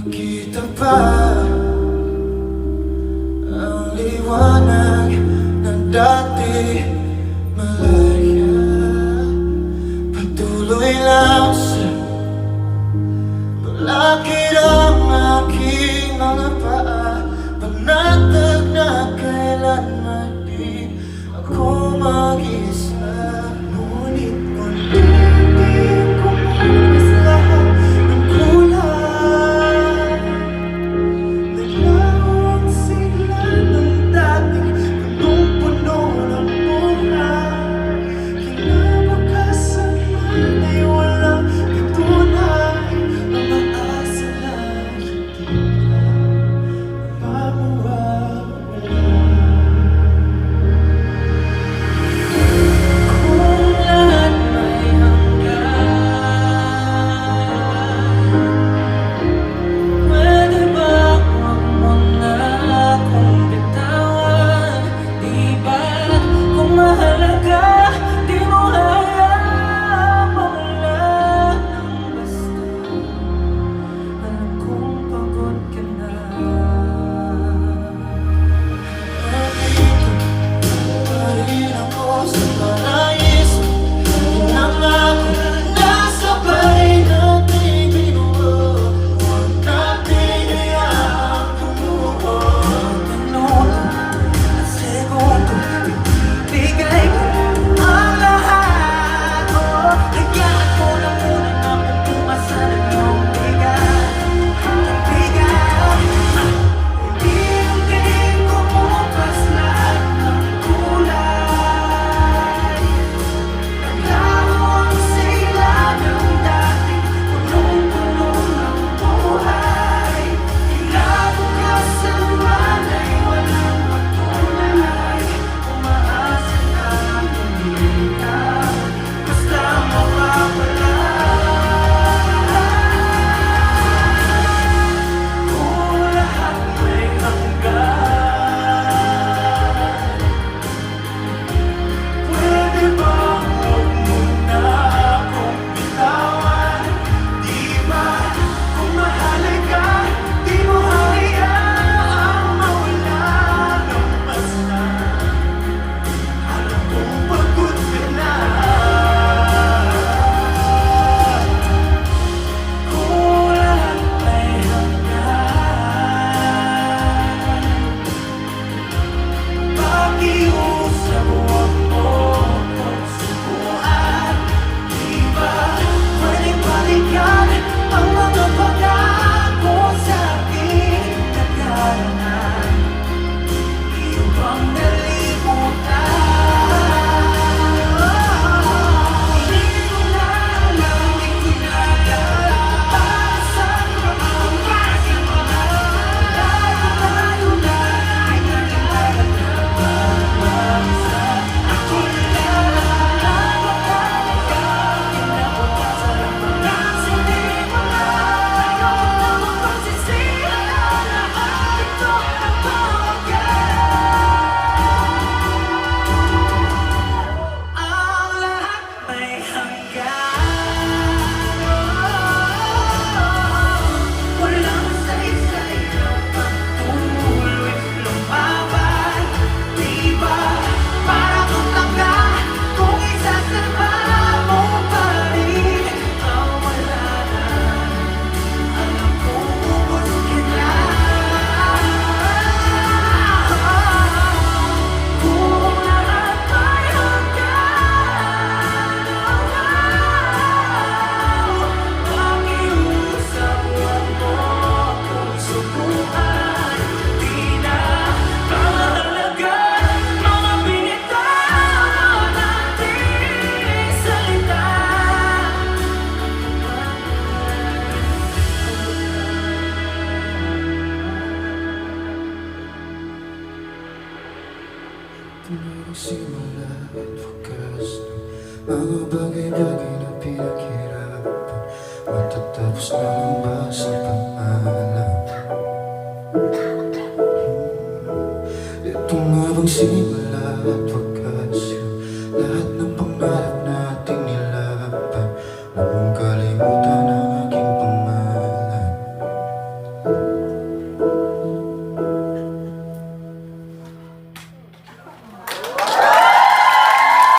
makita pa ang liwanag ng dati malaya. Patuloy lang sa paglakid ang aking mga paa, panatag na kailanman di ako mag-isa. Ngunit unti-unti kumukas lahat ng kulay. Naglaho ang sigla ng dating punong-puno ng buhay. Kinabukasan man ay walang katunay, umaasa lang hindi ka mawawala. Simula at wakas ng mga bagay-bagay na pinaghirapan, matatapos na lang ba sa pangalan? Ito nga bang simula at wakas?